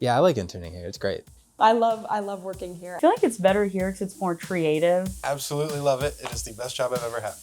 Yeah, I like interning here. It's great. I love working here. I feel like it's better here because it's more creative. Absolutely love it. It is the best job I've ever had.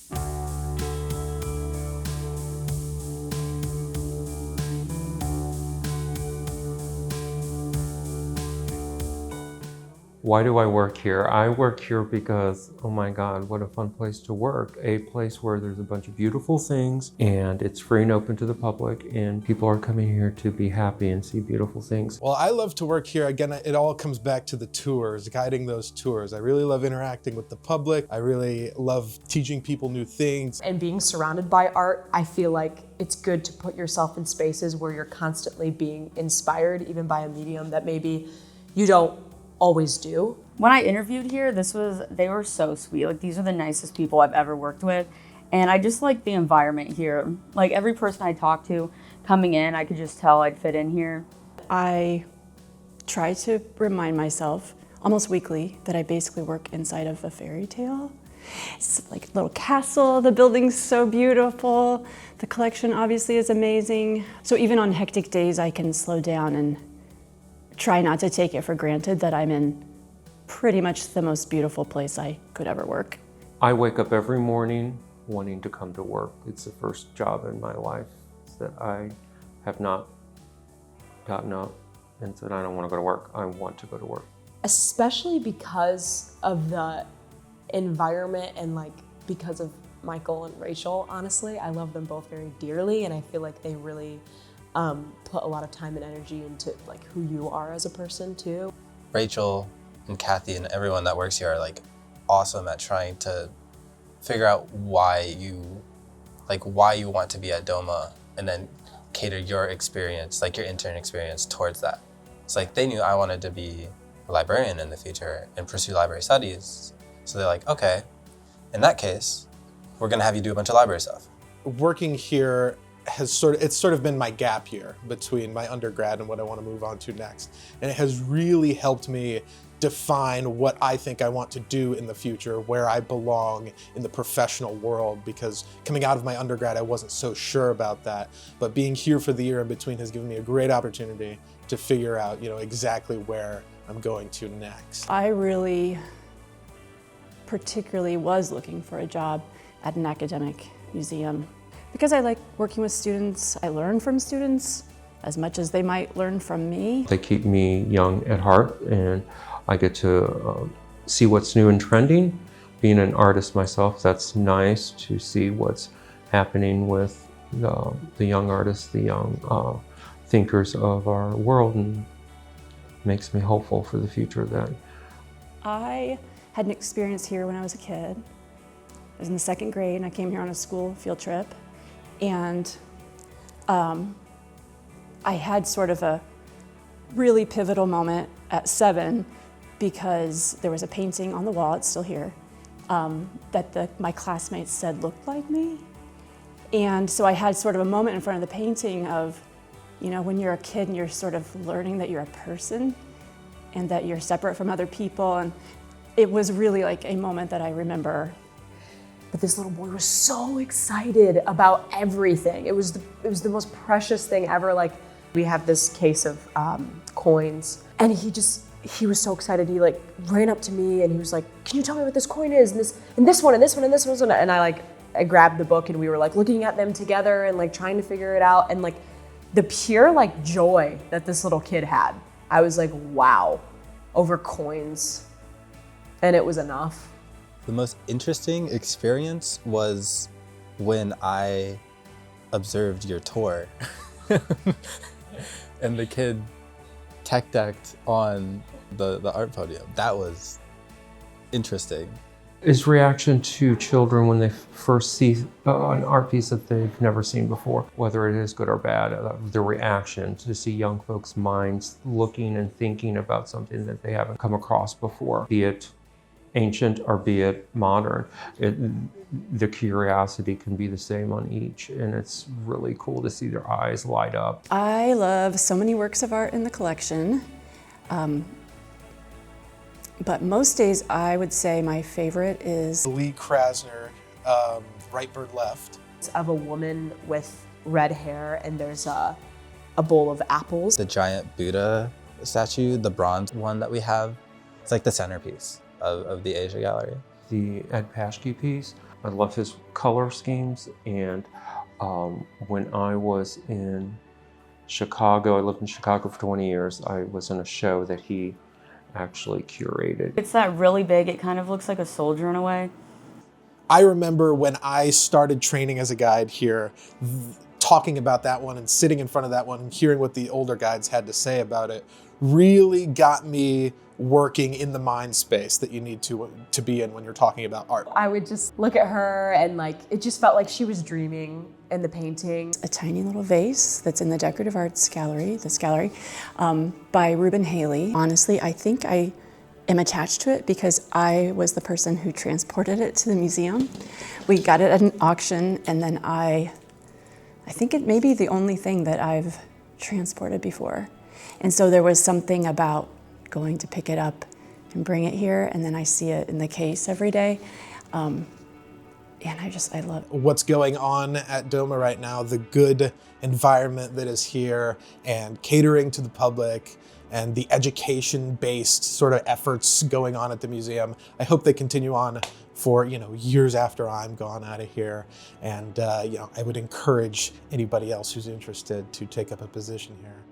Why do I work here? I work here because, oh my God, what a fun place to work. A place where there's a bunch of beautiful things and it's free and open to the public and people are coming here to be happy and see beautiful things. Well, I love to work here. Again, it all comes back to the tours, guiding those tours. I really love interacting with the public. I really love teaching people new things. And being surrounded by art, I feel like it's good to put yourself in spaces where you're constantly being inspired, even by a medium that maybe you don't always do. When I interviewed here, they were so sweet. Like, these are the nicest people I've ever worked with. And I just like the environment here. Like, every person I talked to coming in, I could just tell I'd fit in here. I try to remind myself almost weekly that I basically work inside of a fairy tale. It's like a little castle, the building's so beautiful, the collection obviously is amazing. So even on hectic days, I can slow down and try not to take it for granted that I'm in pretty much the most beautiful place I could ever work. I wake up every morning wanting to come to work. It's the first job in my life that I have not gotten up and said, I don't want to go to work. I want to go to work. Especially because of the environment and because of Michael and Rachel, honestly. I love them both very dearly and I feel like they really put a lot of time and energy into who you are as a person too. Rachel and Kathy and everyone that works here are awesome at trying to figure out why you want to be at DOMA and then cater your experience, your intern experience towards that. It's they knew I wanted to be a librarian in the future and pursue library studies. So they're okay, in that case, we're gonna have you do a bunch of library stuff. Working here has sort of been my gap year between my undergrad and what I want to move on to next. And it has really helped me define what I think I want to do in the future, where I belong in the professional world, because coming out of my undergrad, I wasn't so sure about that. But being here for the year in between has given me a great opportunity to figure out, exactly where I'm going to next. I really particularly was looking for a job at an academic museum because I like working with students. I learn from students as much as they might learn from me. They keep me young at heart and I get to see what's new and trending. Being an artist myself, that's nice to see what's happening with the young artists, the young thinkers of our world, and makes me hopeful for the future then. I had an experience here when I was a kid. I was in the 2nd grade and I came here on a school field trip. And I had sort of a really pivotal moment at 7 because there was a painting on the wall, it's still here, that my classmates said looked like me. And so I had sort of a moment in front of the painting of, when you're a kid and you're sort of learning that you're a person and that you're separate from other people. And it was really a moment that I remember. But this little boy was so excited about everything. It was the most precious thing ever. We have this case of coins, and he was so excited. He ran up to me and he was like, "Can you tell me what this coin is? And this one, and this one, and this one." And I grabbed the book and we were looking at them together and trying to figure it out. And the pure joy that this little kid had, I was wow, over coins, and it was enough. The most interesting experience was when I observed your tour and the kid tech decked on the art podium. That was interesting. His reaction to children when they first see an art piece that they've never seen before, whether it is good or bad, the reaction to see young folks' minds looking and thinking about something that they haven't come across before, be it ancient or be it modern. The curiosity can be the same on each, and it's really cool to see their eyes light up. I love so many works of art in the collection, but most days I would say my favorite is Lee Krasner, Right Bird Left. It's of a woman with red hair and there's a bowl of apples. The giant Buddha statue, the bronze one that we have. It's like the centerpiece of the Asia Gallery. The Ed Paschke piece, I love his color schemes, and when I was in Chicago, I lived in Chicago for 20 years, I was in a show that he actually curated. It's that really big, it kind of looks like a soldier in a way. I remember when I started training as a guide here, talking about that one and sitting in front of that one and hearing what the older guides had to say about it really got me working in the mind space that you need to be in when you're talking about art. I would just look at her and like, it just felt like she was dreaming in the painting. A tiny little vase that's in the Decorative Arts Gallery, this gallery, by Reuben Haley. Honestly, I think I am attached to it because I was the person who transported it to the museum. We got it at an auction, and then I think it may be the only thing that I've transported before. And so there was something about going to pick it up and bring it here, and then I see it in the case every day. And I love it. What's going on at DOMA right now, the good environment that is here, and catering to the public, and the education-based sort of efforts going on at the museum. I hope they continue on for years after I'm gone out of here. And I would encourage anybody else who's interested to take up a position here.